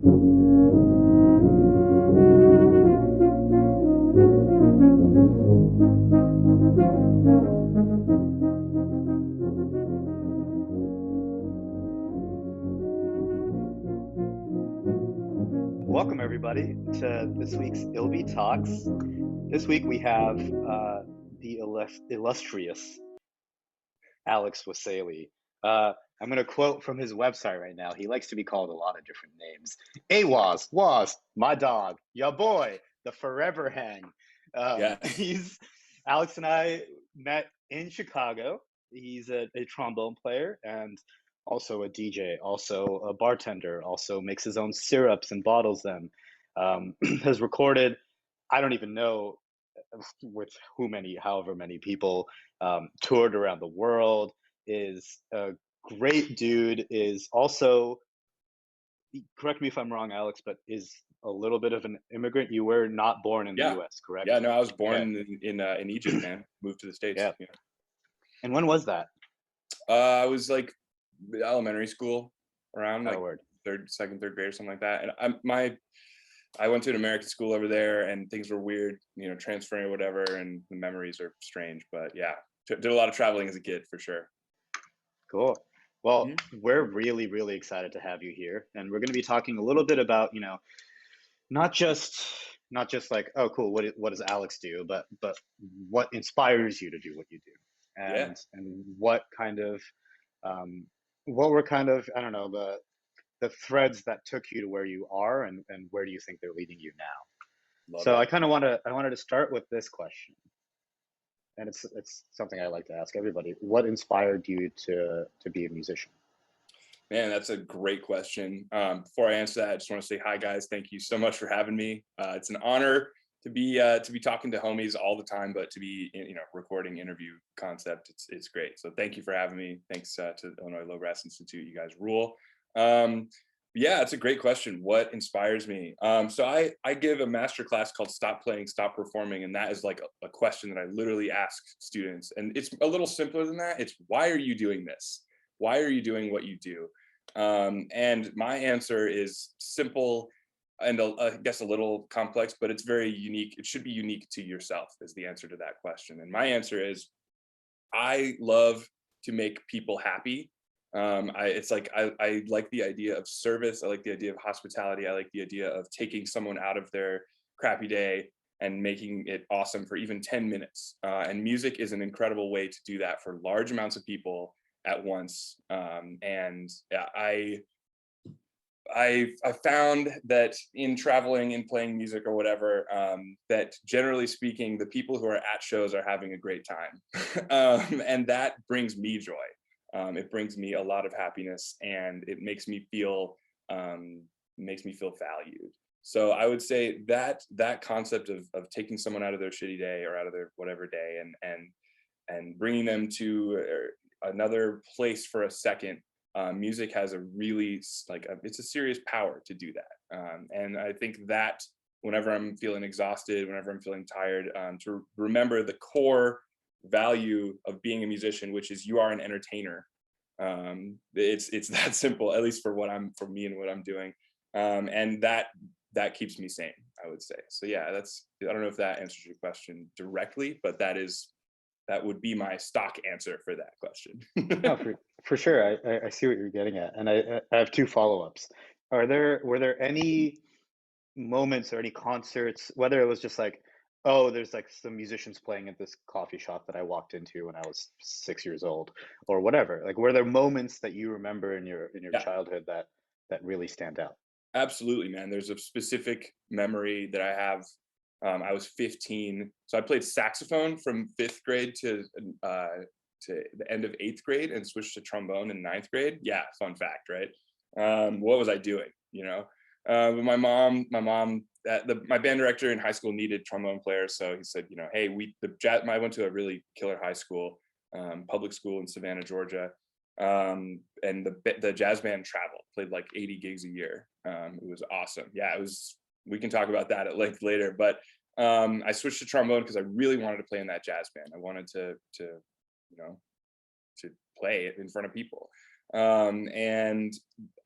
Welcome, everybody, to this week's ILBI Talks. This week we have the illustrious Alex Wasily. I'm going to quote from his website right now. He likes to be called a lot of different names. Was, my dog, ya boy, the forever hang. Yes. Alex and I met in Chicago. He's a trombone player and also a DJ, also a bartender, also makes his own syrups and bottles them. Has recorded, I don't even know with however many people, toured around the world, is a great dude, is also, correct me if I'm wrong, Alex, but is a little bit of an immigrant. You were not born in the Yeah. US, correct? Yeah. No, I was Okay. born in Egypt, man. Moved to the States. Yeah. And when was that? I was like elementary school, around like Word. third grade or something like that. And I went to an American school over there, and things were weird, transferring or whatever, and the memories are strange. But yeah, did a lot of traveling as a kid for sure. Cool. Well, we're really, really excited to have you here, and we're going to be talking a little bit about, not just like, oh, cool, what does Alex do, but what inspires you to do what you do, Yeah. and what kind of, what were kind of, I don't know, the threads that took you to where you are, and where do you think they're leading you now? Love So it. I wanted to start with this question, and it's something I like to ask everybody. What inspired you to be a musician? Man, that's a great question. Before I answer that, I just want to say hi, guys. Thank you so much for having me. It's an honor to be talking to homies all the time, but to be recording interview concept, it's great. So thank you for having me. Thanks to Illinois Lowgrass Institute. You guys rule. Yeah, it's a great question. What inspires me? So I give a master class called Stop Playing, Stop Performing, and that is like a question that I literally ask students. And it's a little simpler than that. It's, why are you doing this? Why are you doing what you do? And my answer is simple and I guess a little complex, but it's very unique. It should be unique to yourself is the answer to that question. And my answer is, I love to make people happy. I like the idea of service. I like the idea of hospitality. I like the idea of taking someone out of their crappy day and making it awesome for even 10 minutes. And music is an incredible way to do that for large amounts of people at once. And I found that in traveling and playing music or whatever, that generally speaking, the people who are at shows are having a great time. And that brings me joy. It brings me a lot of happiness, and it makes me feel valued. So I would say that concept of taking someone out of their shitty day or out of their whatever day and bringing them to another place for a second, music has a really it's a serious power to do that. And I think that whenever I'm feeling exhausted, whenever I'm feeling tired, to remember the core value of being a musician, which is you are an entertainer. It's that simple, at least for me and what I'm doing. And that keeps me sane, I would say. So yeah, I don't know if that answers your question directly, but that would be my stock answer for that question. No, for sure. I see what you're getting at, and I have two follow-ups. Were there any moments or any concerts, whether it was just like, oh, there's like some musicians playing at this coffee shop that I walked into when I was 6 years old, or whatever? Like, were there moments that you remember in your Yeah. childhood that really stand out? Absolutely, man. There's a specific memory that I have. I was 15, so I played saxophone from 5th grade to the end of 8th grade, and switched to trombone in 9th grade. Yeah, fun fact, right? What was I doing? But my mom, my band director in high school needed trombone players, so he said, hey, I went to a really killer high school, public school in Savannah, Georgia. And the jazz band traveled, played like 80 gigs a year. It was awesome. Yeah, we can talk about that at length later, but I switched to trombone because I really wanted to play in that jazz band. I wanted to play in front of people. And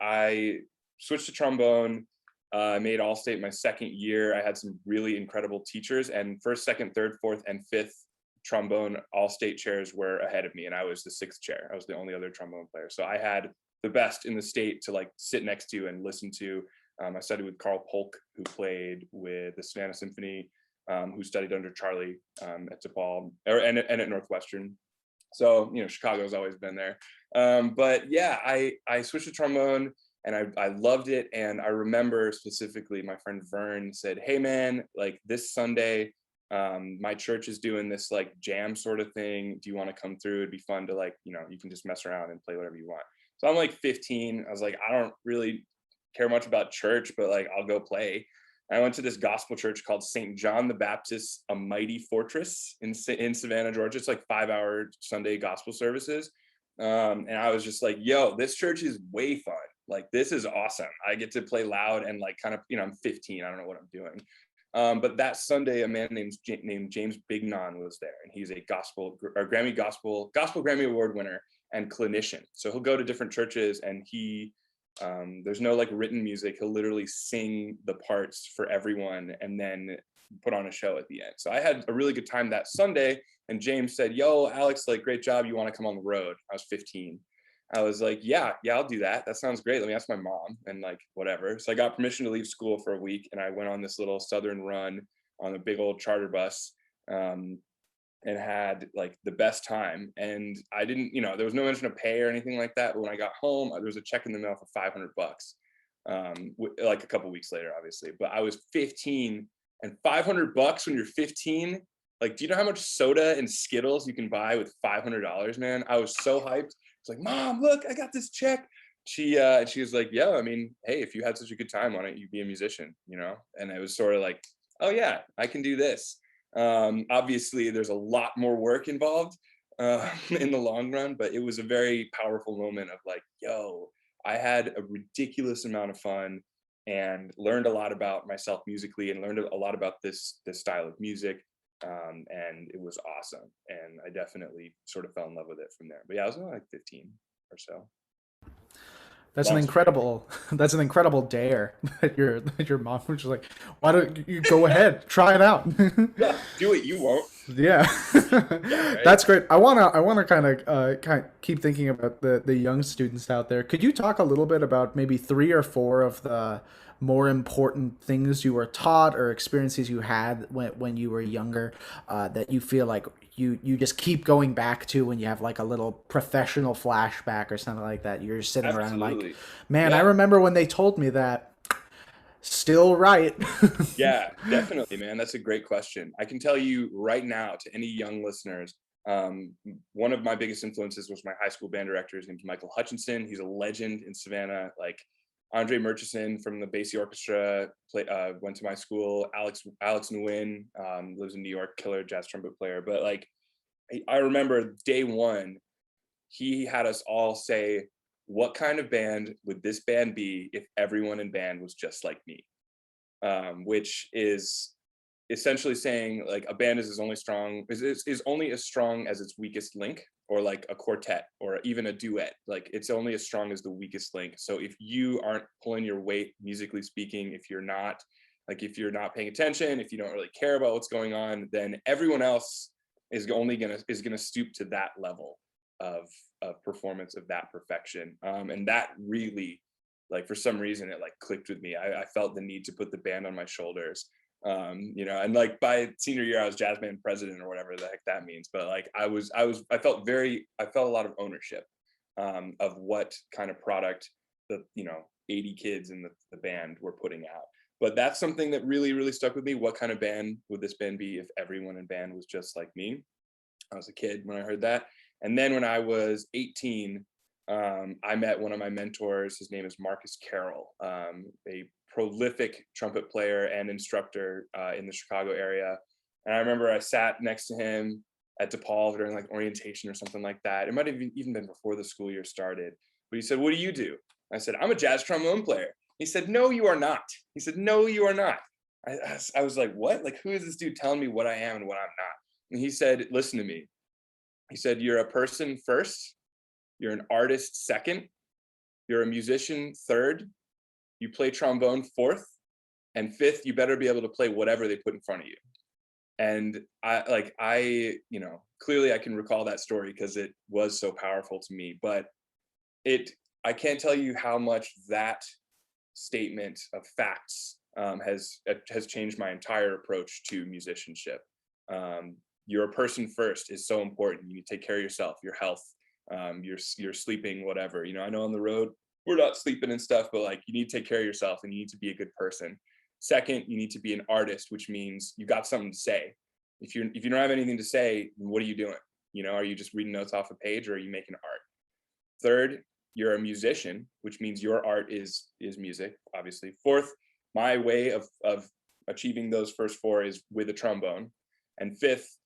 I switched to trombone, I made All-State my second year. I had some really incredible teachers, and first, second, third, fourth, and fifth trombone All-State chairs were ahead of me, and I was the sixth chair. I was the only other trombone player. So I had the best in the state to like sit next to and listen to. I studied with Carl Polk, who played with the Savannah Symphony, who studied under Charlie at DePaul and at Northwestern. So, you know, Chicago's always been there. But yeah, I switched to trombone and I loved it. And I remember specifically my friend Vern said, hey man, like this Sunday, my church is doing this like jam sort of thing. Do you want to come through? It'd be fun to like, you know, you can just mess around and play whatever you want. So I'm like 15. I was like, I don't really care much about church, but like I'll go play. And I went to this gospel church called St. John the Baptist, a Mighty Fortress in Savannah, Georgia. It's like 5-hour Sunday gospel services. And I was just like, yo, this church is way fun. Like, this is awesome. I get to play loud and like kind of, you know, I'm 15. I don't know what I'm doing. But that Sunday, a man named James Bignon was there, and he's a Grammy Grammy Award winner and clinician. So he'll go to different churches, and there's no like written music. He'll literally sing the parts for everyone and then put on a show at the end. So I had a really good time that Sunday, and James said, yo, Alex, like, great job. You want to come on the road? I was 15. I was like, yeah, I'll do that. That sounds great. Let me ask my mom and like, whatever. So I got permission to leave school for a week, and I went on this little Southern run on a big old charter bus, and had like the best time. And I didn't, you know, there was no mention of pay or anything like that. But when I got home, there was a check in the mail for $500, like a couple weeks later, obviously. But I was 15, and $500 when you're 15, like, do you know how much soda and Skittles you can buy with $500, man? I was so hyped. It's like, Mom, look, I got this check. She was like, yeah, I mean, hey, if you had such a good time, why don't you be a musician, you know? And it was sort of like, oh yeah, I can do this. Obviously there's a lot more work involved in the long run, but it was a very powerful moment of like, yo, I had a ridiculous amount of fun and learned a lot about myself musically, and learned a lot about this style of music. And it was awesome. And I definitely sort of fell in love with it from there. But yeah, I was only like 15 or so. That's an Long story. incredible that's an incredible dare that your mom was just like, why don't you go ahead, try it out. Yeah, do it. You won't. Yeah. Yeah, right. That's great. I wanna kind of keep thinking about the young students out there. Could you talk a little bit about maybe three or four of the more important things you were taught or experiences you had when you were younger, that you feel like you just keep going back to when you have like a little professional flashback or something like that? You're sitting around like, Absolutely. man, I Yeah. remember when they told me that. Still right. Yeah, definitely, man. That's a great question. I can tell you right now, to any young listeners, one of my biggest influences was my high school band director. His name's Michael Hutchinson. He's a legend in Savannah. Like, Andre Murchison from the Basie Orchestra went to my school. Alex Nguyen lives in New York, killer jazz trumpet player. But like, I remember day one, he had us all say, what kind of band would this band be if everyone in band was just like me? Which is essentially saying like a band is only as strong as its weakest link, or like a quartet or even a duet. Like, it's only as strong as the weakest link. So if you aren't pulling your weight musically speaking, if you're not paying attention, if you don't really care about what's going on, then everyone else is gonna stoop to that level of performance, of that perfection. And that really, like, for some reason it like clicked with me. I felt the need to put the band on my shoulders. You know, and like by senior year I was jazz band president or whatever the heck that means. But like I felt a lot of ownership of what kind of product the 80 kids in the band were putting out. But that's something that really, really stuck with me. What kind of band would this band be if everyone in band was just like me? I was a kid when I heard that. And then when I was 18, I met one of my mentors. His name is Marcus Carroll, a prolific trumpet player and instructor in the Chicago area. And I remember I sat next to him at DePaul during like orientation or something like that. It might have even been before the school year started. But he said, "What do you do?" I said, "I'm a jazz trombone player." He said, "No, you are not." He said, "No, you are not." I was like, what? Like, who is this dude telling me what I am and what I'm not? And he said, "Listen to me." He said, "You're a person first. You're an artist second. You're a musician third. You play trombone fourth, And fifth, you better be able to play whatever they put in front of you. And clearly I can recall that story because it was so powerful to me. But I can't tell you how much that statement of facts has changed my entire approach to musicianship. You're a person first is so important. You need to take care of yourself, your health, your sleeping, whatever. I know on the road we're not sleeping and stuff, but like you need to take care of yourself and you need to be a good person. Second, you need to be an artist, which means you got something to say. If you don't have anything to say, what are you doing? Are you just reading notes off a page, or are you making art? Third, you're a musician, which means your art is music, obviously. Fourth, my way of achieving those first four is with a trombone. And fifth,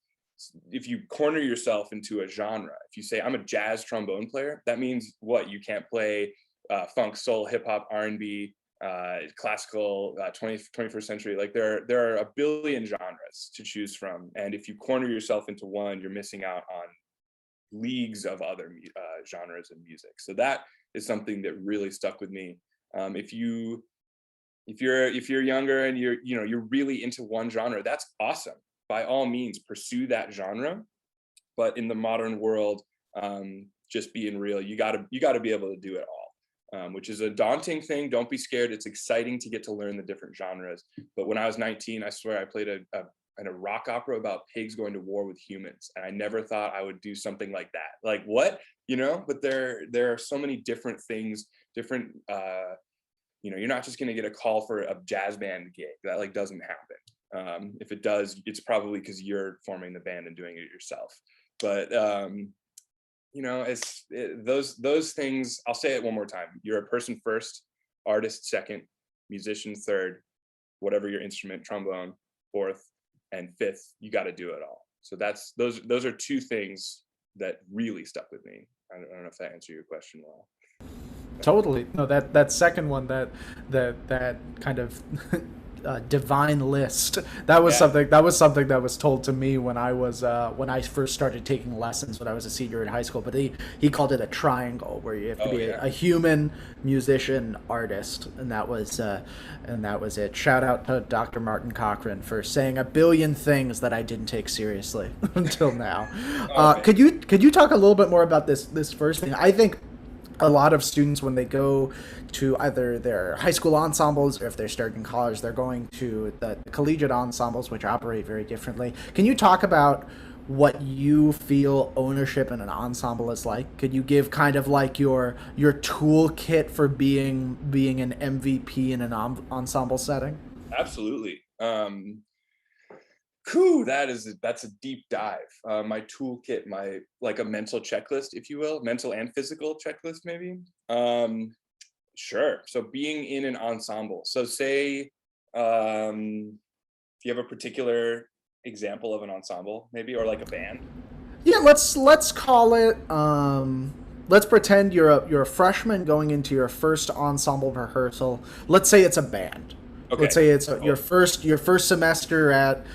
if you corner yourself into a genre, if you say I'm a jazz trombone player, that means what? You can't play funk, soul, hip hop, R&B, classical, 21st century. Like there are a billion genres to choose from, and if you corner yourself into one, you're missing out on leagues of other genres of music. So that is something that really stuck with me. If you're younger and you're really into one genre, that's awesome. By all means, pursue that genre. But in the modern world, just being real, you gotta be able to do it all, which is a daunting thing. Don't be scared. It's exciting to get to learn the different genres. But when I was 19, I swear I played a rock opera about pigs going to war with humans, and I never thought I would do something like that. Like what? But there are so many different things, different you're not just going to get a call for a jazz band gig. That like doesn't happen. If it does, it's probably because you're forming the band and doing it yourself. But those things, I'll say it one more time. You're a person first, artist second, musician third, whatever your instrument, trombone fourth, and fifth, you got to do it all. So those are two things that really stuck with me. I don't know if that answered your question well. Totally. No, that second one, that kind of divine list. That was something that was told to me when I first started taking lessons when I was a senior in high school. But he called it a triangle, where you have to be a human, musician, artist, and that was it. Shout out to Dr. Martin Cochran for saying a billion things that I didn't take seriously until now. Could you talk a little bit more about this first thing? I think a lot of students, when they go to either their high school ensembles, or if they're starting college, they're going to the collegiate ensembles, which operate very differently. Can you talk about what you feel ownership in an ensemble is like? Could you give kind of like your toolkit for being an MVP in an ensemble setting? Absolutely. That's a deep dive. My toolkit, like a mental checklist, if you will, mental and physical checklist, maybe. Sure. So being in an ensemble. So say, if you have a particular example of an ensemble, maybe, or like a band. Yeah, let's call it. Let's pretend you're a freshman going into your first ensemble rehearsal. Let's say it's a band. Okay. Let's say it's your first semester at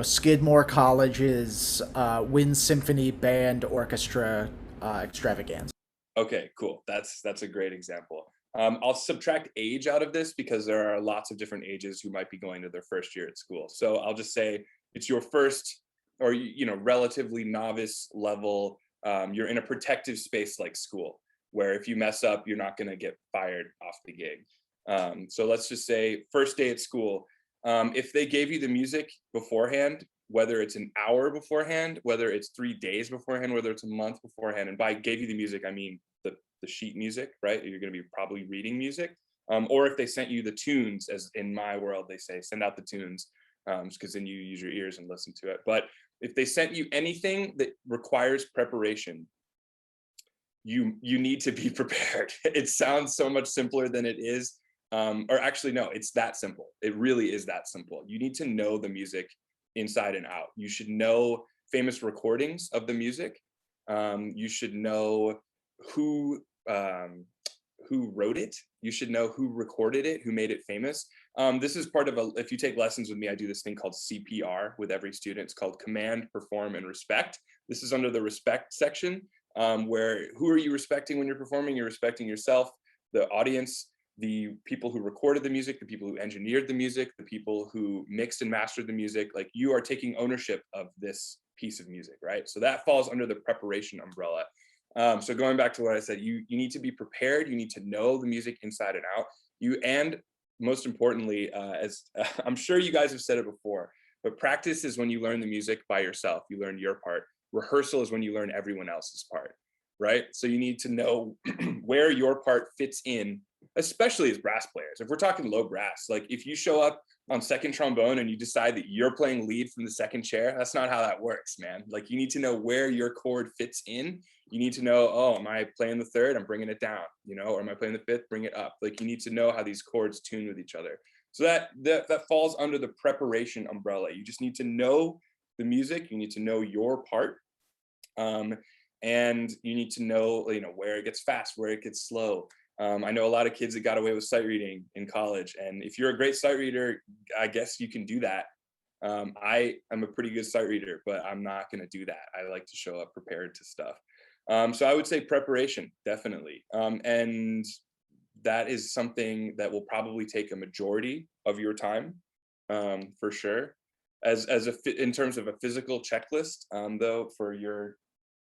Skidmore College's Wind Symphony Band Orchestra extravaganza. Okay, cool. That's a great example. I'll subtract age out of this because there are lots of different ages who might be going to their first year at school. So I'll just say it's your first, or relatively novice level. You're in a protective space like school, where if you mess up, you're not going to get fired off the gig. So let's just say first day at school. If they gave you the music beforehand, whether it's an hour beforehand, whether it's 3 days beforehand, whether it's a month beforehand, and by gave you the music, I mean the sheet music, right? You're going to be probably reading music. Or if they sent you the tunes, as in my world, they say, send out the tunes, because then you use your ears and listen to it. But if they sent you anything that requires preparation, you need to be prepared. It sounds so much simpler than it is. Or actually, no, it's that simple. It really is that simple. You need to know the music inside and out. You should know famous recordings of the music. You should know who wrote it. You should know who recorded it, who made it famous. This is part of if you take lessons with me, I do this thing called CPR with every student. It's called Command, Perform, and Respect. This is under the respect section, where who are you respecting when you're performing? You're respecting yourself, the audience, the people who recorded the music, the people who engineered the music, the people who mixed and mastered the music. Like, you are taking ownership of this piece of music, right? So that falls under the preparation umbrella. So going back to what I said, you need to be prepared. You need to know the music inside and out. And most importantly, as I'm sure you guys have said it before, but practice is when you learn the music by yourself. You learn your part. Rehearsal is when you learn everyone else's part, right? So you need to know where your part fits in, especially as brass players. If we're talking low brass, like if you show up on second trombone and you decide that you're playing lead from the second chair, that's not how that works, man. Like, you need to know where your chord fits in. You need to know, oh, am I playing the third? I'm bringing it down, or am I playing the fifth? Bring it up. Like, you need to know how these chords tune with each other. So that falls under the preparation umbrella. You just need to know the music. You need to know your part. And you need to know, where it gets fast, where it gets slow. I know a lot of kids that got away with sight reading in college. And if you're a great sight reader, I guess you can do that. I am a pretty good sight reader, but I'm not going to do that. I like to show up prepared to stuff. So I would say preparation, definitely. And that is something that will probably take a majority of your time, for sure. In terms of a physical checklist, though, for your,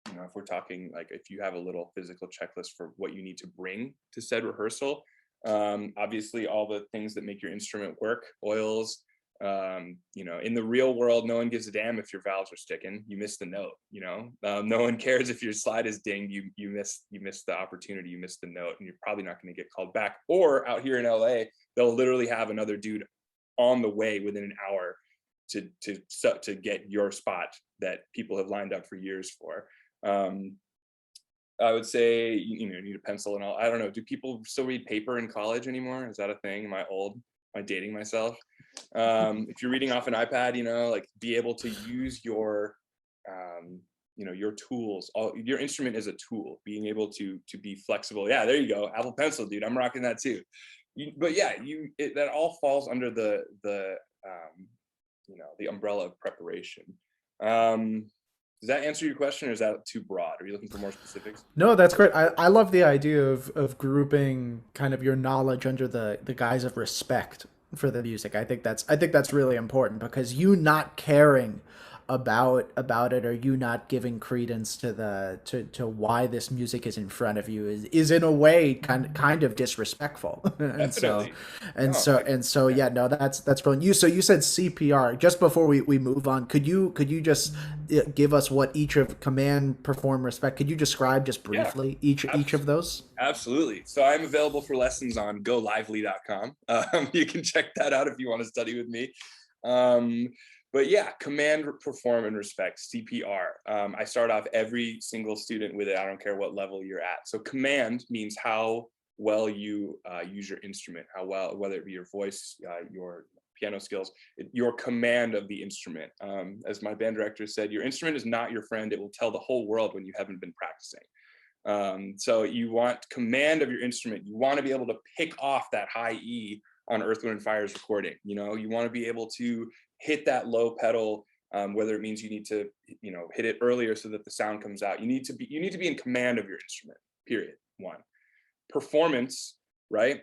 if we're talking like, if you have a little physical checklist for what you need to bring to said rehearsal, obviously all the things that make your instrument work, oils, in the real world, no one gives a damn if your valves are sticking. You miss the note. No one cares if your slide is dinged. You miss the opportunity. You miss the note, and you're probably not going to get called back. Or out here in LA, they'll literally have another dude on the way within an hour to get your spot that people have lined up for years for. I would say you need a pencil and all. I don't know. Do people still read paper in college anymore? Is that a thing? Am I old? Am I dating myself? If you're reading off an iPad, like, be able to use your your tools. Your instrument is a tool. Being able to be flexible. Yeah, there you go. Apple Pencil, dude. I'm rocking that too. But yeah, that all falls under the umbrella of preparation. Does that answer your question, or is that too broad? Are you looking for more specifics? No, that's great. I love the idea of grouping kind of your knowledge under the guise of respect for the music. I think that's really important, because you not caring about it, or you not giving credence to why this music is in front of you is in a way kind of disrespectful. and so Definitely. and No, so and so yeah, no, that's brilliant. You said CPR. Just before we move on, could you just give us what each of command, perform, respect? Could you describe just yeah, briefly each of those? absolutely. So I'm available for lessons on golively.com. You can check that out if you want to study with me. But yeah, command, perform, and respect, CPR. I start off every single student with it. I don't care what level you're at. So command means how well you use your instrument, how well, whether it be your voice, your piano skills, your command of the instrument. As my band director said, your instrument is not your friend. It will tell the whole world when you haven't been practicing. So you want command of your instrument. You want to be able to pick off that high E on Earth, Wind, and Fire's recording. You want to be able to hit that low pedal, whether it means you need to, hit it earlier so that the sound comes out. You need to be in command of your instrument, period. One. Performance, right?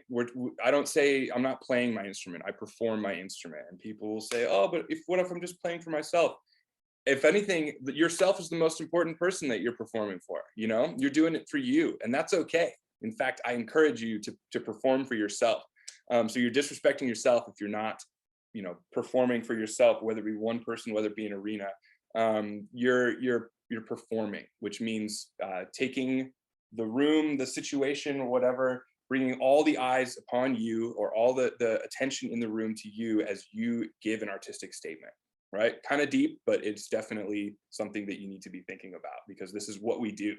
I don't say I'm not playing my instrument. I perform my instrument. And people will say, oh, but what if I'm just playing for myself? If anything, yourself is the most important person that you're performing for. You're doing it for you, and that's okay. In fact, I encourage you to perform for yourself. So you're disrespecting yourself if you're not, performing for yourself, whether it be one person, whether it be an arena. You're performing, which means taking the room, the situation, or whatever, bringing all the eyes upon you, or all the attention in the room to you as you give an artistic statement. Right? Kind of deep, but it's definitely something that you need to be thinking about, because this is what we do.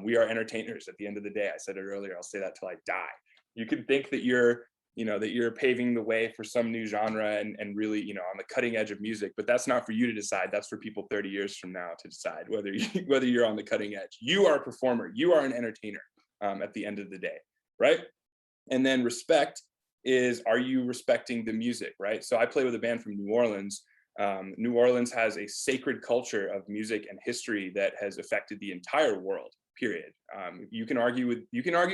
We are entertainers at the end of the day. I said it earlier, I'll say that till I die. You can think that you're paving the way for some new genre and really, on the cutting edge of music, but that's not for you to decide. That's for people 30 years from now to decide whether you're on the cutting edge. You are a performer. You are an entertainer at the end of the day, right? And then respect is, are you respecting the music, right? So I play with a band from New Orleans. New Orleans has a sacred culture of music and history that has affected the entire world, period. You can argue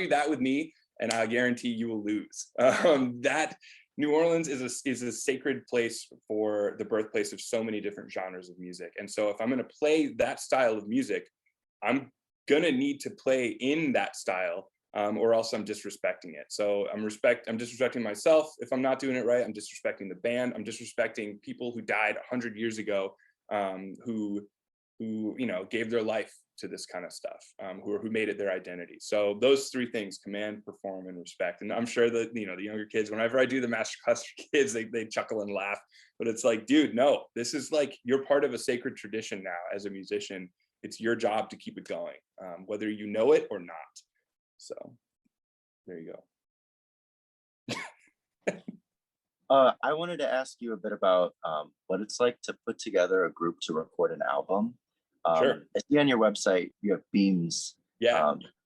that with me, and I guarantee you will lose. That New Orleans is a sacred place for the birthplace of so many different genres of music. And so if I'm going to play that style of music, I'm going to need to play in that style, or else I'm disrespecting it. So I'm disrespecting myself if I'm not doing it right. I'm disrespecting the band. I'm disrespecting people who died 100 years ago, who gave their life to this kind of stuff, who made it their identity. So those three things: command, perform, and respect. And I'm sure that the younger kids, whenever I do the masterclass for kids, they chuckle and laugh. But it's like, dude, no, this is like, you're part of a sacred tradition now as a musician. It's your job to keep it going, whether you know it or not. So there you go. I wanted to ask you a bit about what it's like to put together a group to record an album. Sure. I see on your website you have Beams,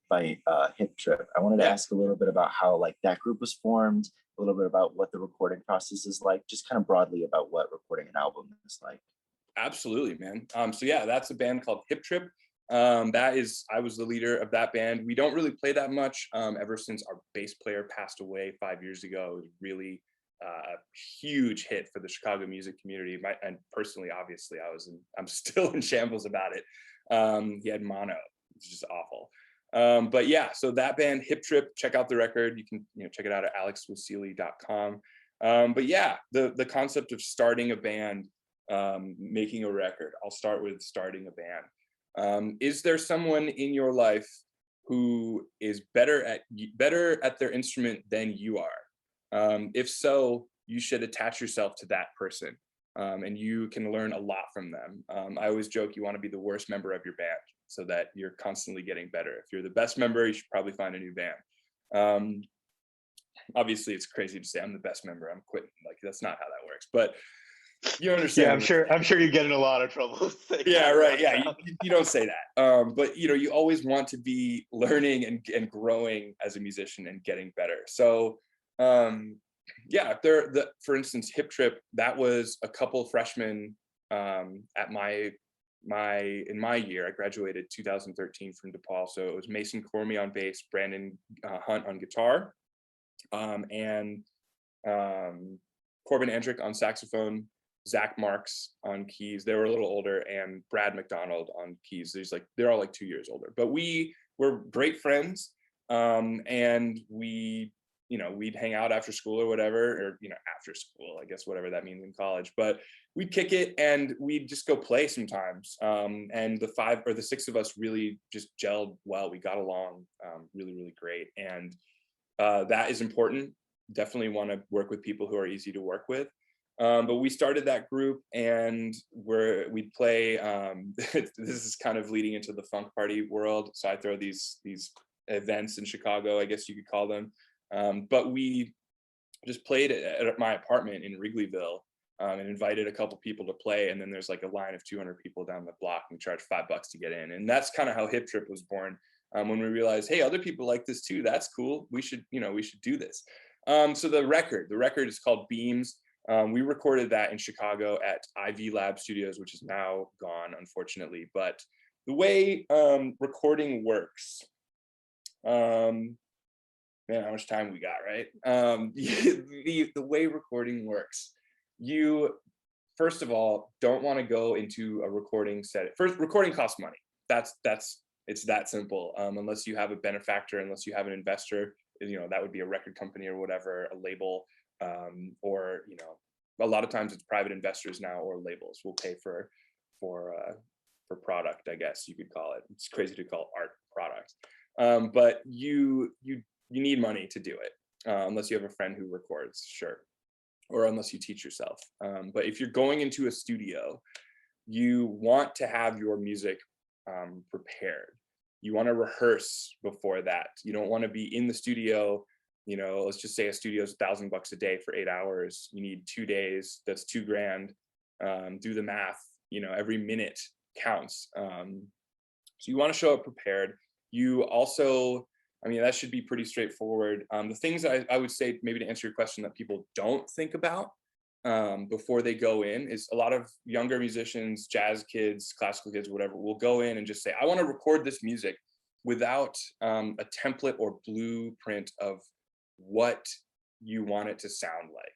by Hip Trip. I wanted to ask a little bit about how like that group was formed, a little bit about what the recording process is like, just kind of broadly about what recording an album is like. Absolutely, man. So yeah, that's a band called Hip Trip. I was the leader of that band. We don't really play that much ever since our bass player passed away 5 years ago. It was really a huge hit for the Chicago music community. And personally, obviously, I'm still in shambles about it. He had mono, it's just awful. But yeah, so that band, Hip Trip, check out the record. You can check it out at alexwasily.com. But yeah, the concept of starting a band, making a record. I'll start with starting a band. Is there someone in your life who is better at their instrument than you are? If so, you should attach yourself to that person, and you can learn a lot from them. I always joke, you want to be the worst member of your band so that you're constantly getting better. If you're the best member, you should probably find a new band. Obviously, it's crazy to say I'm the best member, I'm quitting. Like, that's not how that works, but you understand. Yeah, I'm sure you get in a lot of trouble. Yeah, right. Yeah, you don't say that. But you always want to be learning and growing as a musician and getting better. So yeah, for instance, Hip Trip, that was a couple freshmen at in my year. I graduated 2013 from DePaul. So it was Mason Cormier on bass, Brandon Hunt on guitar, and Corbin Andrick on saxophone, Zach Marks on keys. They were a little older, and Brad McDonald on keys. They're all like 2 years older, but we were great friends. And we'd hang out after school or whatever, or after school, I guess, whatever that means in college, but we'd kick it and we'd just go play sometimes. And the 5 or the 6 of us really just gelled well. We got along really, really great. And that is important. Definitely want to work with people who are easy to work with. But we started that group, and we'd play, this is kind of leading into the funk party world. So I throw these events in Chicago, I guess you could call them. But we just played at my apartment in Wrigleyville, and invited a couple people to play. And then there's like a line of 200 people down the block, and we charge $5 to get in. And that's kind of how Hip Trip was born. When we realized, hey, other people like this too. That's cool. We should do this. So the record is called Beams. We recorded that in Chicago at ILBI Lab Studios, which is now gone, unfortunately. But the way recording works, man, how much time we got, right? The way recording works, you first of all don't want to go into a recording set. First, recording costs money. It's that simple. Unless you have a benefactor, unless you have an investor, that would be a record company or whatever, a label, or a lot of times it's private investors now, or labels will pay for product, I guess you could call it. It's crazy to call art product, but you need money to do it, unless you have a friend who records, sure, or unless you teach yourself. But if you're going into a studio, you want to have your music prepared. You want to rehearse before that. You don't want to be in the studio. Let's just say a studio is $1,000 a day for 8 hours. You need 2 days. That's $2,000. Do the math. Every minute counts. So you want to show up prepared. You also, that should be pretty straightforward. The things I would say, maybe to answer your question, that people don't think about before they go in is a lot of younger musicians, jazz kids, classical kids, whatever, will go in and just say, I want to record this music. without a template or blueprint of what you want it to sound like,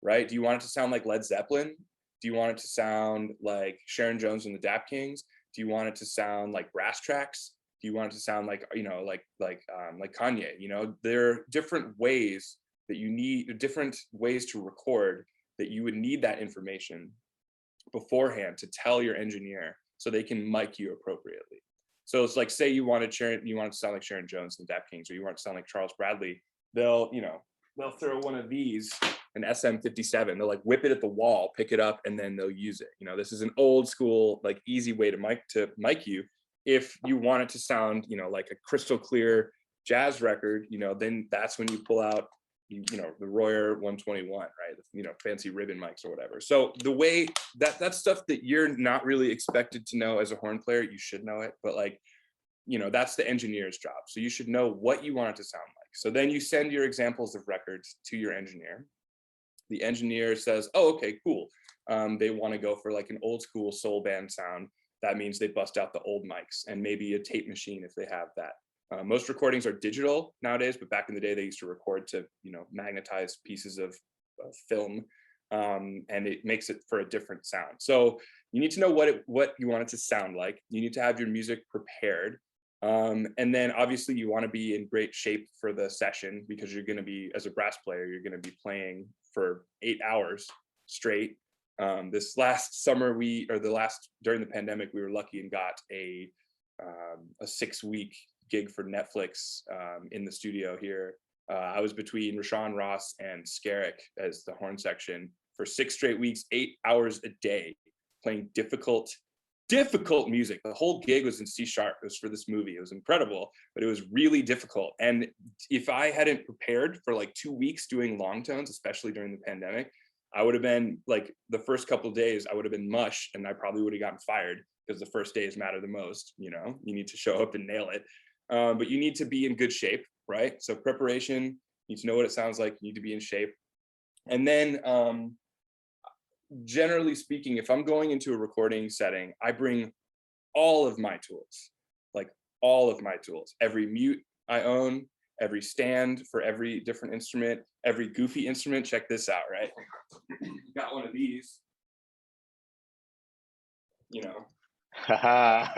right? Do you want it to sound like Led Zeppelin? Do you want it to sound like Sharon Jones and the Dap Kings? Do you want it to sound like Brass Tracks? Do you want it to sound like, you know, like Kanye? You know, there are different ways that you need, different ways to record, that you would need that information beforehand to tell your engineer so they can mic you appropriately. So it's like, say you wanted to sound like Sharon Jones and the Dap Kings, or you want it to sound like Charles Bradley. They'll throw one of these, an SM57, they'll like whip it at the wall, pick it up, and then they'll use it. You know, this is an old school, like easy way to mic you. If you want it to sound, you know, like a crystal clear jazz record, you know, then that's when you pull out, you know, the Royer 121, right? You know, fancy ribbon mics or whatever. So the way that's stuff that you're not really expected to know as a horn player, you should know it, but like, you know, that's the engineer's job. So you should know what you want it to sound like. So then you send your examples of records to your engineer. The engineer says, oh, okay, cool. They want to go for like an old school soul band sound. That means they bust out the old mics and maybe a tape machine if they have that. Most recordings are digital nowadays, but back in the day, they used to record to, you know, magnetize pieces of film, and it makes it for a different sound. So you need to know what you want it to sound like. You need to have your music prepared. And then obviously you want to be in great shape for the session, because you're going to be, as a brass player, you're going to be playing for 8 hours straight. This last summer, during the pandemic, we were lucky and got a 6-week gig for Netflix in the studio here. I was between Rashawn Ross and Skerrick as the horn section for 6 straight weeks, 8 hours a day, playing difficult music. The whole gig was in C#. It was for this movie. It was incredible, but it was really difficult. And if I hadn't prepared for like 2 weeks doing long tones, especially during the pandemic, I would have been like, the first couple of days, I would have been mush, and I probably would have gotten fired, because the first days matter the most. You know, you need to show up and nail it. But you need to be in good shape, right? So preparation, you need to know what it sounds like. You need to be in shape. And then generally speaking, if I'm going into a recording setting, I bring all of my tools, like all of my tools, every mute I own, every stand for every different instrument, every goofy instrument. Check this out, right? Got one of these, you know, got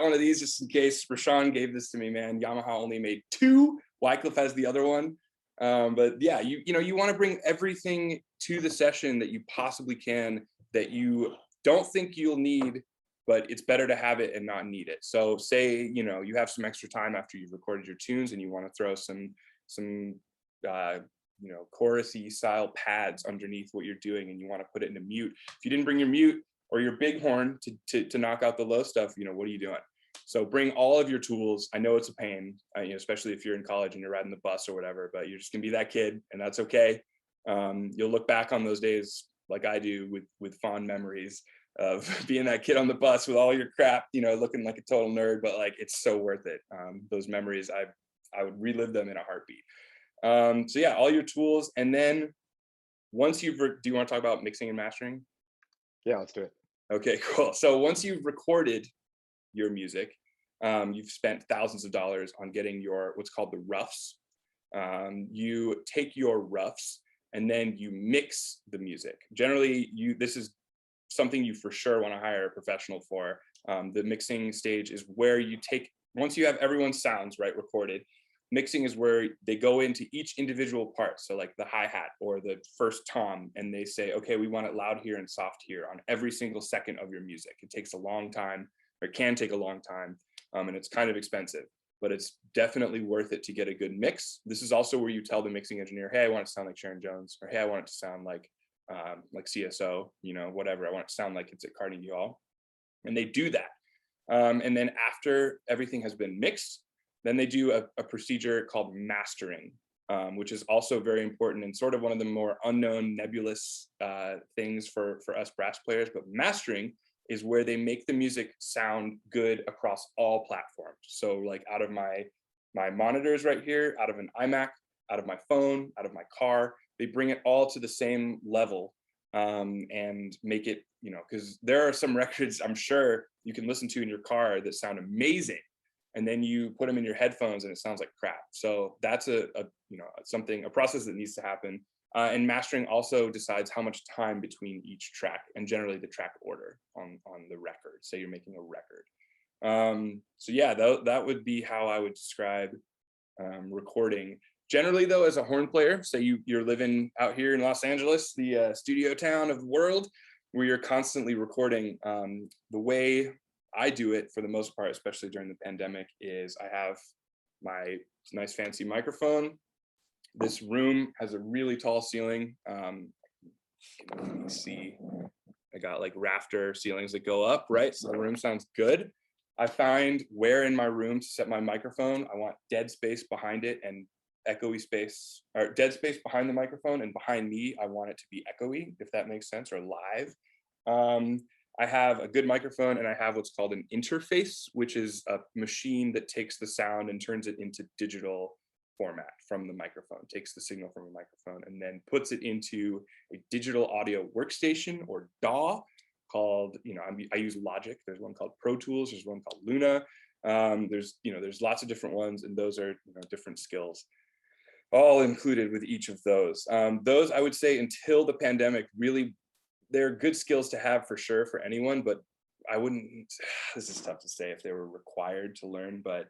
one of these just in case. Rashawn gave this to me, man. Yamaha only made 2. Wycliffe has the other one. But yeah, you want to bring everything to the session that you possibly can, that you don't think you'll need, but it's better to have it and not need it. So say, you know, you have some extra time after you've recorded your tunes and you want to throw some you know, chorusy style pads underneath what you're doing, and you want to put it in a mute. If you didn't bring your mute or your bighorn to knock out the low stuff, you know, what are you doing? So bring all of your tools. I know it's a pain, you know, especially if you're in college and you're riding the bus or whatever, but you're just gonna be that kid, and that's okay. You'll look back on those days like I do with fond memories of being that kid on the bus with all your crap, you know, looking like a total nerd, but like, it's so worth it. Those memories, I would relive them in a heartbeat. So yeah, all your tools. And then once do you want to talk about mixing and mastering? Yeah, let's do it. Okay, cool. So once you've recorded your music, you've spent thousands of dollars on getting your what's called the roughs. You take your roughs and then you mix the music. Generally, this is something you for sure want to hire a professional for. The mixing stage is where you take, once you have everyone's sounds right recorded, mixing is where they go into each individual part. So like the hi-hat or the first tom, and they say, okay, we want it loud here and soft here on every single second of your music. It takes a long time, or it can take a long time, and it's kind of expensive, but it's definitely worth it to get a good mix. This is also where you tell the mixing engineer, hey, I want it to sound like Sharon Jones, or hey, I want it to sound like CSO, you know, whatever. I want it to sound like it's at Carnegie Hall. And they do that. And then after everything has been mixed, then they do a procedure called mastering, which is also very important and sort of one of the more unknown, nebulous things for us brass players. But mastering is where they make the music sound good across all platforms. So like out of my monitors right here, out of an iMac, out of my phone, out of my car, they bring it all to the same level and make it, you know, because there are some records I'm sure you can listen to in your car that sound amazing. and then you put them in your headphones and it sounds like crap. So that's a process that needs to happen. And mastering also decides how much time between each track, and generally the track order on the record. Say you're making a record. So yeah, that would be how I would describe recording. Generally though, as a horn player, say you're living out here in Los Angeles, the studio town of the world, where you're constantly recording, the way I do it for the most part, especially during the pandemic, is I have my nice fancy microphone. This room has a really tall ceiling. Let me see. I got like rafter ceilings that go up, right? So the room sounds good. I find where in my room to set my microphone. I want dead space behind it and echoey space, or dead space behind the microphone, and behind me, I want it to be echoey, if that makes sense, or live. I have a good microphone, and I have what's called an interface, which is a machine that takes the sound and turns it into digital format from the microphone, takes the signal from the microphone and then puts it into a digital audio workstation, or DAW, called, I use Logic. There's one called Pro Tools. There's one called Luna. There's lots of different ones, and those are different skills all included with each of those. Those, I would say, until the pandemic, really, they're good skills to have for sure for anyone, but I wouldn't, this is tough to say if they were required to learn, but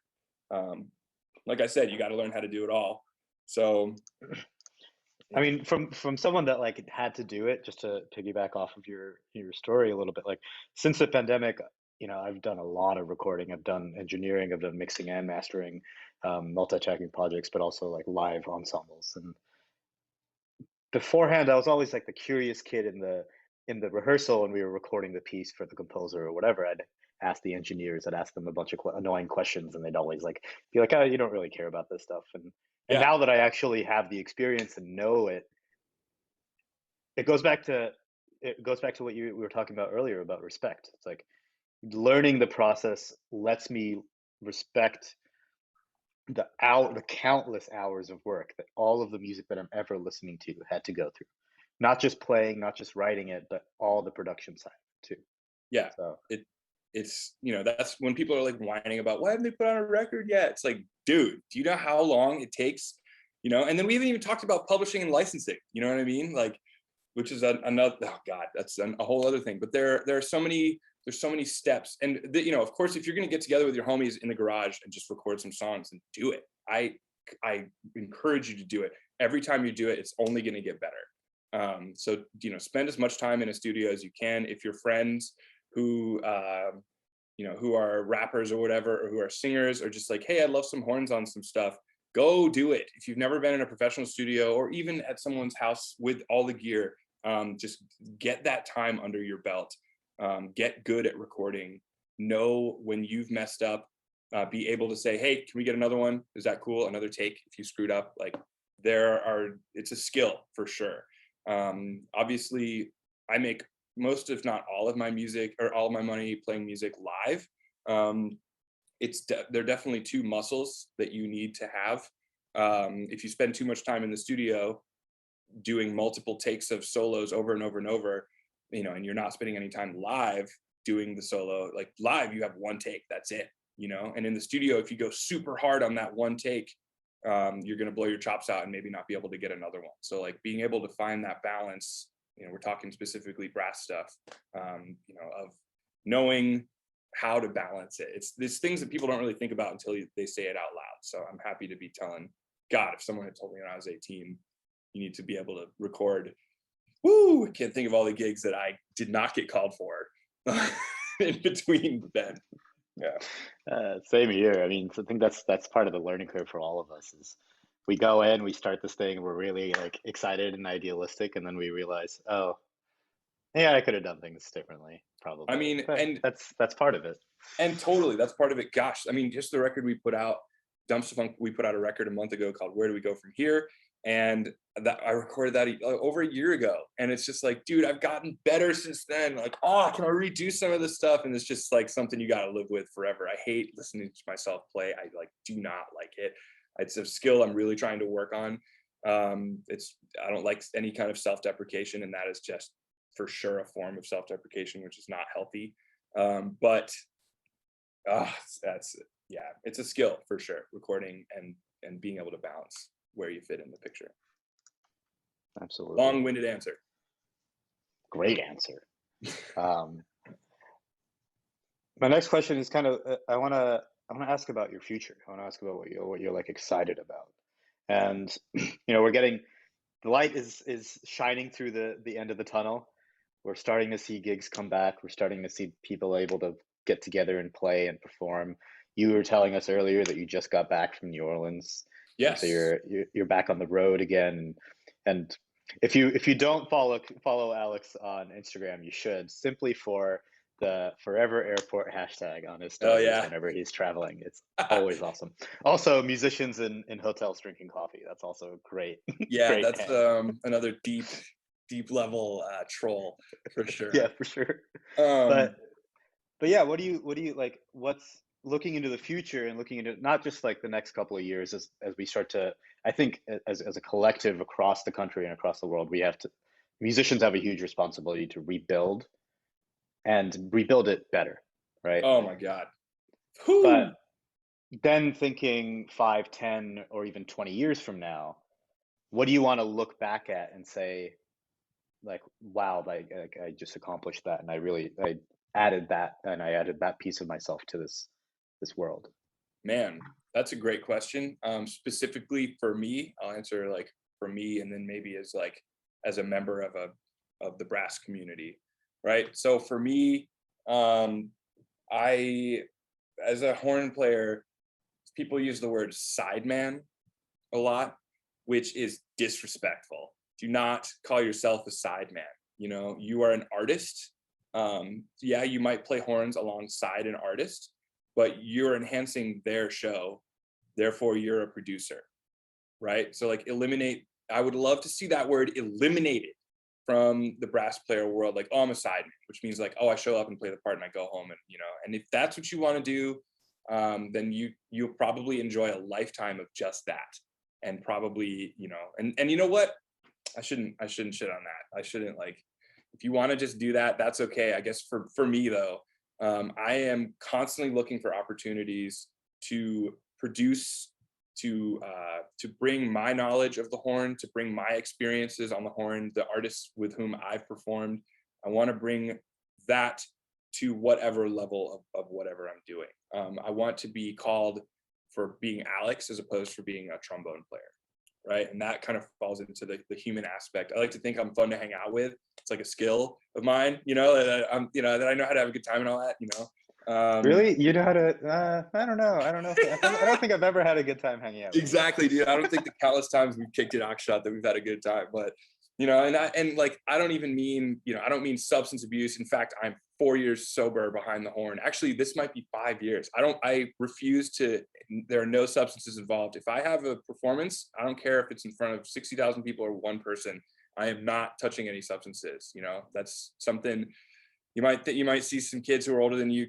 like I said, you got to learn how to do it all. So, I mean, from someone that like had to do it, just to piggyback off of your story a little bit, like since the pandemic, I've done a lot of recording. I've done engineering, I've done mixing and mastering, multi-tracking projects, but also like live ensembles. And beforehand, I was always like the curious kid in the rehearsal when we were recording the piece for the composer or whatever. I'd ask the engineers, I'd ask them a bunch of annoying questions, and they'd always like be like, "Oh, you don't really care about this stuff." And now that I actually have the experience and know it, it goes back to what we were talking about earlier about respect. It's like learning the process lets me respect the countless hours of work that all of the music that I'm ever listening to had to go through. Not just playing, not just writing it, but all the production side too. Yeah. So it's that's when people are like whining about why haven't they put on a record yet. It's like, dude, do you know how long it takes? And then we haven't even talked about publishing and licensing. You know what I mean? Like, which is another, oh God, that's a whole other thing. But there are so many steps, and of course, if you're going to get together with your homies in the garage and just record some songs, and do it. I encourage you to do it. Every time you do it, it's only going to get better. So spend as much time in a studio as you can. If your friends who who are rappers or whatever, or who are singers, or just like, hey, I'd love some horns on some stuff, go do it. If you've never been in a professional studio or even at someone's house with all the gear, just get that time under your belt. Get good at recording. Know when you've messed up. Be able to say, hey, can we get another one? Is that cool? Another take if you screwed up. Like, it's a skill for sure. Obviously, I make most, if not all of my music, or all of my money playing music live. There are definitely two muscles that you need to have. If you spend too much time in the studio doing multiple takes of solos over and over and over, and you're not spending any time live doing the solo, like live, you have one take, that's it, and in the studio, if you go super hard on that one take, you're going to blow your chops out and maybe not be able to get another one. So like being able to find that balance, we're talking specifically brass stuff, of knowing how to balance it. It's these things that people don't really think about until they say it out loud. So I'm happy to be telling, God, if someone had told me when I was 18, you need to be able to record. Woo! I can't think of all the gigs that I did not get called for in between then. Yeah. Same here. I mean, I think that's part of the learning curve for all of us. Is we go in, we start this thing, we're really like excited and idealistic, and then we realize, oh, yeah, I could have done things differently, probably. I mean, but and that's part of it. And totally, that's part of it. Gosh, I mean, just the record we put out, Dumpster Funk, we put out a record a month ago called Where Do We Go From Here? And that I recorded that over a year ago. And it's just like, dude, I've gotten better since then. Like, oh, can I redo some of this stuff? And it's just like something you got to live with forever. I hate listening to myself play. I do not like it. It's a skill I'm really trying to work on. I don't like any kind of self-deprecation, and that is just for sure a form of self-deprecation, which is not healthy. But that's Yeah, it's a skill for sure, recording and being able to balance where you fit in the picture. Absolutely. Long-winded answer. Great answer. My next question is kind of I want to ask about your future. I want to ask about what you're like excited about. And we're getting the light is shining through the end of the tunnel. We're starting to see gigs come back. We're starting to see people able to get together and play and perform. You were telling us earlier that you just got back from New Orleans. Yes. So you're back on the road again. And if you don't follow Alex on Instagram, you should, simply for the Forever Airport hashtag on his stories whenever he's traveling. It's always awesome. Also, musicians in hotels drinking coffee. That's also great. Yeah, great that's another deep level troll for sure. Yeah, for sure. But yeah, what do you like? What's looking into the future and looking into not just like the next couple of years as we start to, I think as a collective across the country and across the world, musicians have a huge responsibility to rebuild and rebuild it better, right? Oh my God. But then thinking 5, 10, or even 20 years from now, what do you want to look back at and say, like, wow, like I just accomplished that, and I added that piece of myself to this world? Man, that's a great question. Specifically for me, I'll answer like for me, and then maybe as a member of the brass community, right? So for me, I, as a horn player, people use the word sideman a lot, which is disrespectful. Do not call yourself a sideman. You are an artist. Yeah, you might play horns alongside an artist, but you're enhancing their show. Therefore, you're a producer, right? So like I would love to see that word eliminated from the brass player world. Like, oh, I'm a sideman, which means like, oh, I show up and play the part and I go home, and if that's what you want to do, then you'll probably enjoy a lifetime of just that. And probably, and you know what? I shouldn't shit on that. I shouldn't, like, if you want to just do that, that's okay. I guess for me though, I am constantly looking for opportunities to produce, to bring my knowledge of the horn, to bring my experiences on the horn, the artists with whom I've performed. I want to bring that to whatever level of whatever I'm doing. I want to be called for being Alex as opposed to being a trombone player, right? And that kind of falls into the human aspect. I like to think I'm fun to hang out with. It's like a skill of mine, that I know how to have a good time and all that, Really? You know how to, I don't know. I don't think I've ever had a good time hanging out with exactly, dude. I don't think the countless times we've kicked it Oxshot that we've had a good time, but I don't even mean, I don't mean substance abuse. In fact, I'm 4 years sober behind the horn. Actually, this might be 5 years. I refuse to, there are no substances involved. If I have a performance, I don't care if it's in front of 60,000 people or one person, I am not touching any substances. That's something you might see some kids who are older than you,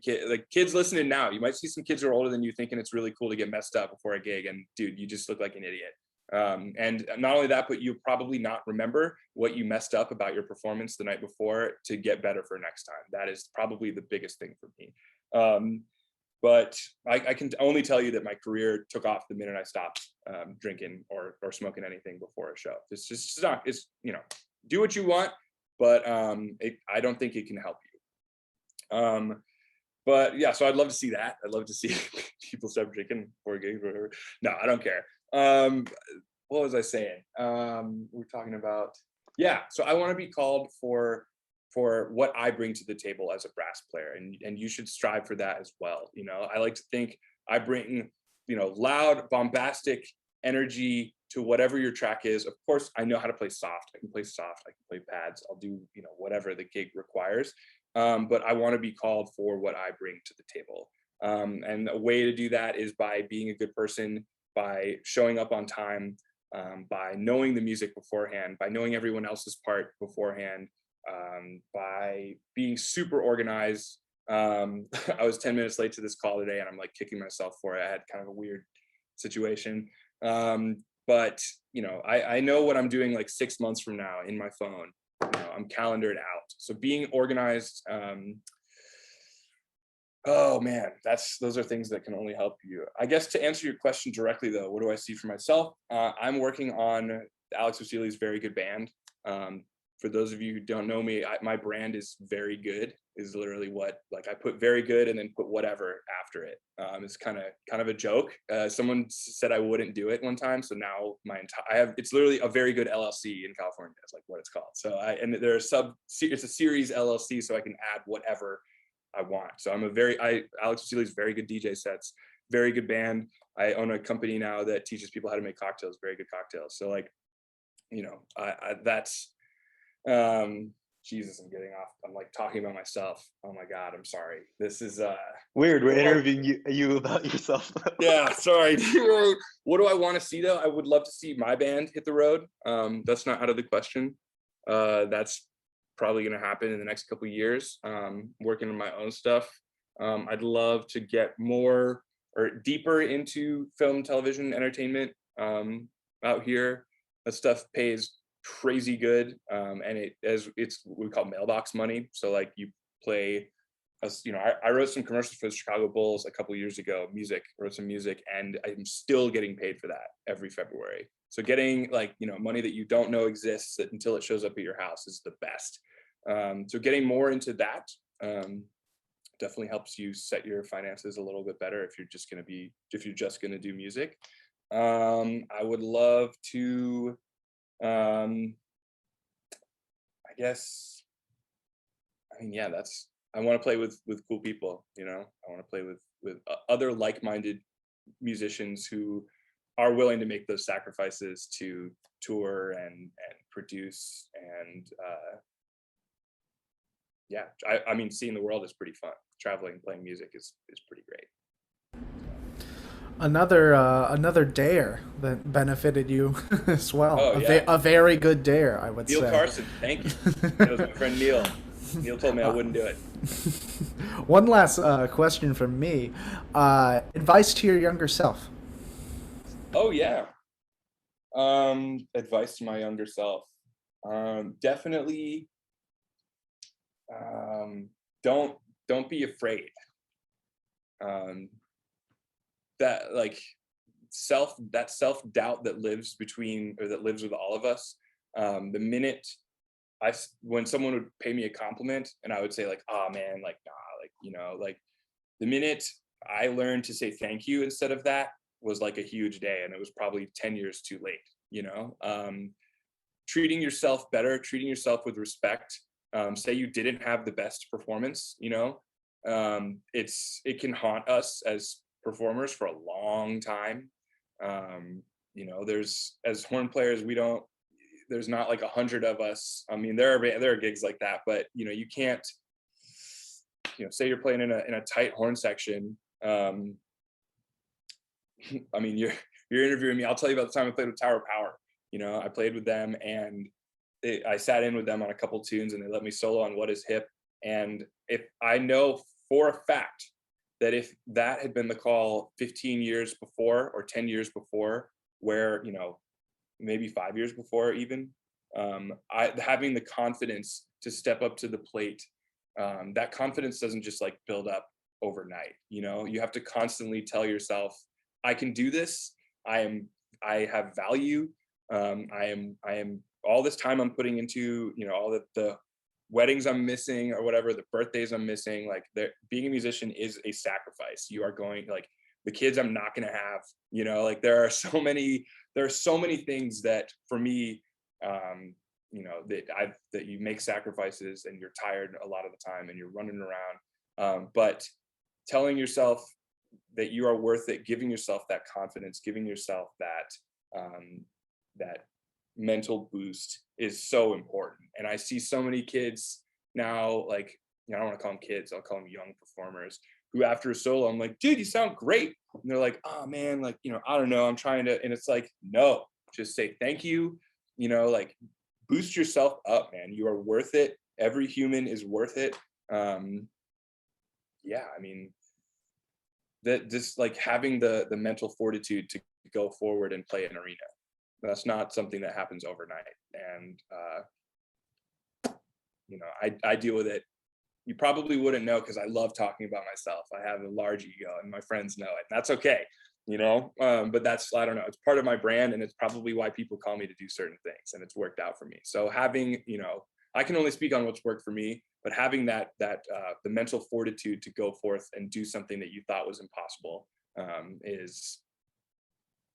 kids listening now, you might see some kids who are older than you thinking it's really cool to get messed up before a gig. And dude, you just look like an idiot. And not only that, but you probably not remember what you messed up about your performance the night before to get better for next time. That is probably the biggest thing for me. But I can only tell you that my career took off the minute I stopped drinking or smoking anything before a show. It's just not, do what you want, but I don't think it can help you. But yeah, so I'd love to see that. I'd love to see people stop drinking before a gig or whatever. No, I don't care. What was I saying? We're talking about, yeah. So I want to be called for what I bring to the table as a brass player, and you should strive for that as well. I like to think I bring, loud, bombastic energy to whatever your track is. Of course, I know how to play soft. I can play soft. I can play pads. I'll do, whatever the gig requires. But I want to be called for what I bring to the table. And a way to do that is by being a good person, by showing up on time, by knowing the music beforehand, by knowing everyone else's part beforehand, by being super organized. I was 10 minutes late to this call today and I'm like kicking myself for it. I had kind of a weird situation. But I know what I'm doing like 6 months from now in my phone. I'm calendared out. So being organized, Oh man, those are things that can only help you. I guess to answer your question directly though, what do I see for myself? I'm working on Alex Wasily's Very Good Band. For those of you who don't know me, my brand is very good, is literally what, like, I put very good and then put whatever after it. It's kind of a joke. Someone said I wouldn't do it one time, so now it's literally a Very Good LLC in California. It's like what it's called. So it's a series LLC, so I can add whatever I want. So Alex Wasily's Very Good DJ Sets, Very Good Band. I own a company now that teaches people how to make cocktails, very good cocktails. So like, that's Jesus, I'm getting off. I'm like talking about myself. Oh my God, I'm sorry. This is weird. We're interviewing you about yourself. Yeah, sorry. What do I want to see though? I would love to see my band hit the road. That's not out of the question. That's probably going to happen in the next couple of years. Working on my own stuff. I'd love to get more or deeper into film, television, entertainment out here. That stuff pays crazy good, and it's what we call mailbox money. So like you play, I wrote some commercials for the Chicago Bulls a couple of years ago. Wrote some music, and I'm still getting paid for that every February. So getting like money that you don't know exists until it shows up at your house is the best. So getting more into that definitely helps you set your finances a little bit better if you're just gonna do music. I would love to, I want to play with cool people. I want to play with other like-minded musicians who are willing to make those sacrifices to tour and produce, and I mean, seeing the world is pretty fun. Traveling, playing music is pretty great. Another dare that benefited you as well. Oh, yeah. A very good dare, I would say. Neil Carson, thank you. That was my friend Neil. Neil told me I wouldn't do it. One last question from me. Advice to your younger self. Oh yeah. Advice to my younger self. Definitely. Don't be afraid. That like self-doubt that lives with all of us. The minute when someone would pay me a compliment and I would say like, oh man, like, nah, like the minute I learned to say thank you instead of that was like a huge day, and it was probably 10 years too late. Treating yourself better, treating yourself with respect. Say you didn't have the best performance, it can haunt us as performers for a long time. There's, as horn players, there's not like 100 of us. I mean, there are gigs like that, but you can't, say you're playing in a tight horn section. I mean, you're interviewing me. I'll tell you about the time I played with Tower of Power. I played with them, and I sat in with them on a couple tunes, and they let me solo on What Is Hip. And if I know for a fact that if that had been the call 15 years before or 10 years before, where, maybe 5 years before even, having the confidence to step up to the plate, that confidence doesn't just like build up overnight. You have to constantly tell yourself, I can do this. I have value. I am all this time I'm putting into, all the weddings I'm missing or whatever, the birthdays I'm missing, like being a musician is a sacrifice. You are going, like, the kids I'm not going to have, like there are so many things that for me, that you make sacrifices and you're tired a lot of the time and you're running around. But telling yourself that you are worth it, giving yourself that confidence, giving yourself that mental boost is so important. And I see so many kids now, like, I don't want to call them kids, I'll call them young performers, who after a solo, I'm like, dude, you sound great. And they're like, oh man, like, I don't know, I'm trying to, and it's like, no, just say thank you, like boost yourself up, man. You are worth it. Every human is worth it. I mean, that just like having the mental fortitude to go forward and play an arena. That's not something that happens overnight. And, I deal with it you probably wouldn't know because I love talking about myself. I have a large ego and my friends know it. That's okay, you know, but that's, I don't know, it's part of my brand, and it's probably why people call me to do certain things, and it's worked out for me. So having, you know, I can only speak on what's worked for me, but having the mental fortitude to go forth and do something that you thought was impossible is,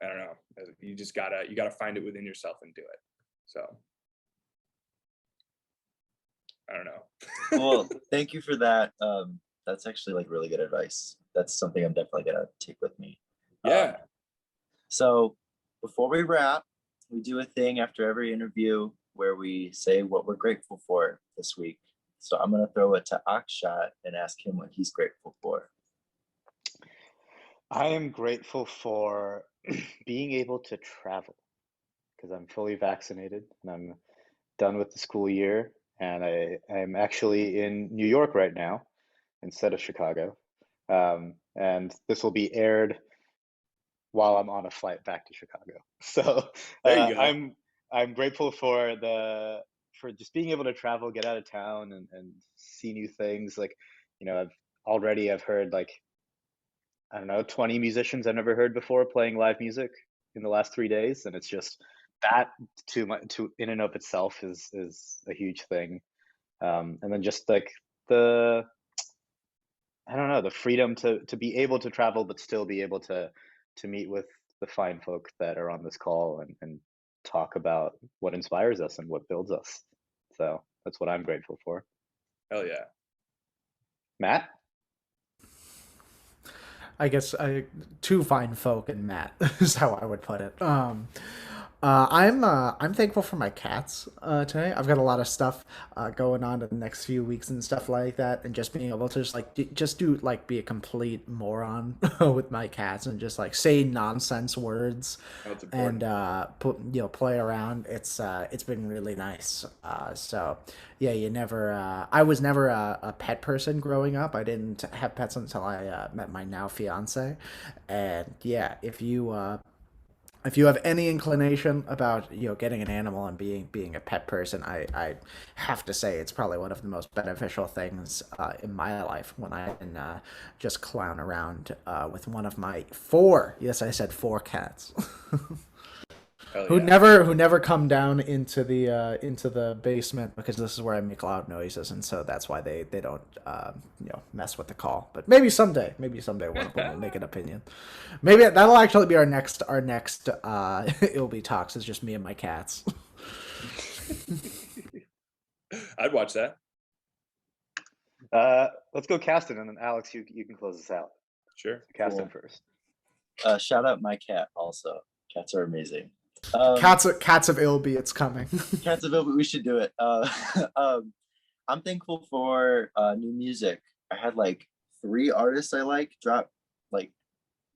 I don't know, you gotta find it within yourself and do it. So I don't know. Well, thank you for that. That's actually like really good advice. That's something I'm definitely gonna take with me. Yeah. So before we wrap, we do a thing after every interview where we say what we're grateful for this week. So I'm gonna throw it to Akshat and ask him what he's grateful for. I am grateful for being able to travel because I'm fully vaccinated and I'm done with the school year. And I'm actually in New York right now instead of Chicago. And this will be aired while I'm on a flight back to Chicago. So There you go. I'm grateful for just being able to travel, get out of town, and see new things. Like, you know, I've heard like, I don't know, 20 musicians I've never heard before playing live music in the last 3 days, and it's just that to in and of itself is a huge thing. And then just like the I don't know, the freedom to be able to travel but still be able to meet with the fine folk that are on this call and talk about what inspires us and what builds us. So that's what I'm grateful for. Hell yeah. Matt? I guess two fine folk and Matt is how I would put it. I'm thankful for my cats today. I've got a lot of stuff going on in the next few weeks and stuff like that, and just being able to just be a complete moron with my cats and just like say nonsense words and play around. It's been really nice. So yeah, I was never a pet person growing up. I didn't have pets until I met my now fiance, and yeah, if you have any inclination about getting an animal and being a pet person, I have to say it's probably one of the most beneficial things in my life when I can just clown around with one of my four, yes, I said four cats. Who never come down into the basement, because this is where I make loud noises, and so that's why they don't mess with the call. But maybe someday one of them will make an opinion. Maybe that'll actually be our next ILBI talks, is just me and my cats. I'd watch that. Let's go Caston, and then Alex, you can close this out. Sure. Caston first. Shout out my cat also. Cats are amazing. Cats of ILBI, it's coming. Cats of ILBI, we should do it. I'm thankful for new music. I had like 3 artists I like drop like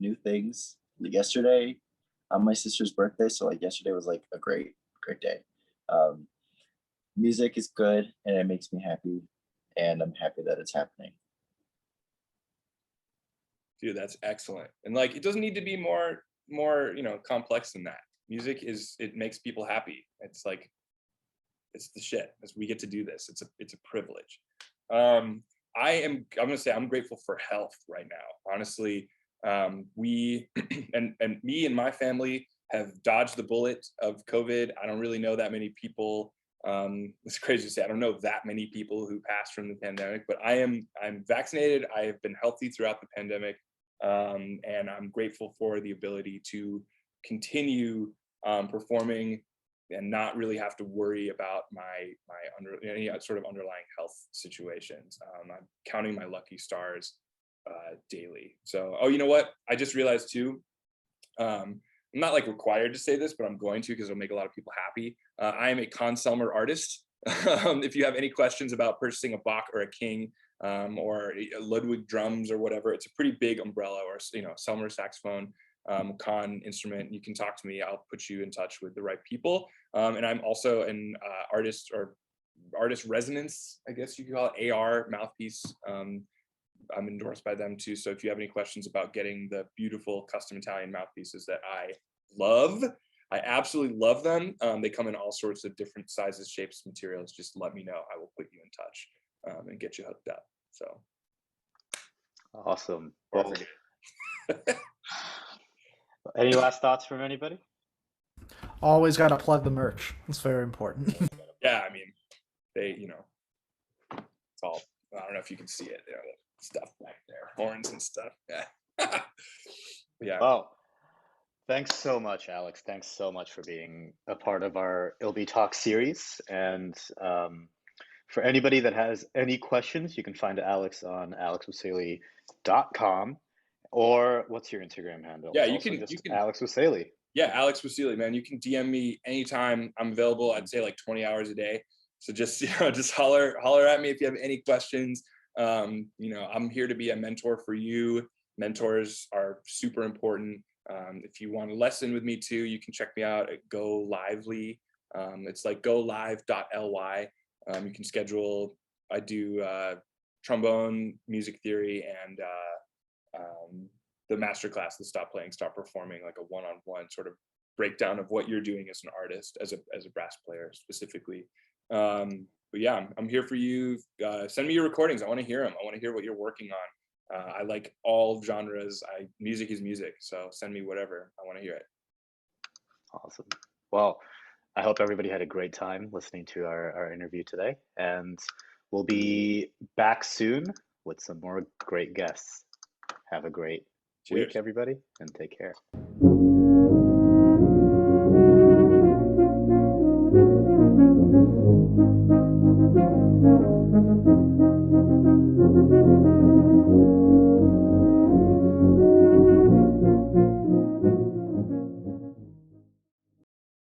new things yesterday on my sister's birthday. So like yesterday was like a great day. Music is good and it makes me happy, and I'm happy that it's happening. Dude, that's excellent. And like, it doesn't need to be more complex than that. Music it makes people happy. It's like, it's the shit. We get to do this. It's a privilege. I'm gonna say I'm grateful for health right now. Honestly, we and me and my family have dodged the bullet of COVID. I don't really know that many people. It's crazy to say I don't know that many people who passed from the pandemic, but I'm vaccinated. I have been healthy throughout the pandemic, and I'm grateful for the ability to continue performing and not really have to worry about any sort of underlying health situations. I'm counting my lucky stars daily. So, you know what? I just realized too, I'm not like required to say this, but I'm going to, because it'll make a lot of people happy. I am a Conselmer artist. If you have any questions about purchasing a Bach or a King, or a Ludwig drums or whatever, it's a pretty big umbrella, or Selmer saxophone, con instrument, you can talk to me. I'll put you in touch with the right people. And I'm also an artist resonance, I guess you could call it, AR mouthpiece. I'm endorsed by them too. So if you have any questions about getting the beautiful custom Italian mouthpieces that I love, I absolutely love them. They come in all sorts of different sizes, shapes, materials. Just let me know. I will put you in touch. and get you hooked up. So awesome. Well, any last thoughts from anybody? Always got to plug the merch. It's very important. Yeah, I mean, it's all, I don't know if you can see it, stuff back there, horns and stuff. Yeah. Yeah. Well, thanks so much, Alex. Thanks so much for being a part of our ILBI Talk series. And for anybody that has any questions, you can find Alex on alexwasily.com, or what's your Instagram handle? Yeah, you can Alex Wasily. Yeah, Alex Wasily, man. You can DM me anytime. I'm available. I'd say like 20 hours a day. So just just holler at me if you have any questions. I'm here to be a mentor for you. Mentors are super important. If you want to lesson with me too, you can check me out at Go Lively. It's like golive.ly. You can schedule. I do trombone, music theory, and the masterclass, the Stop Playing, Stop Performing, like a one-on-one sort of breakdown of what you're doing as an artist, as a brass player specifically. But yeah, I'm here for you. Send me your recordings. I want to hear them. I want to hear what you're working on. I like all genres. Music is music. So send me whatever. I want to hear it. Awesome. Well, I hope everybody had a great time listening to our interview today. And we'll be back soon with some more great guests. Have a great week, everybody, and take care.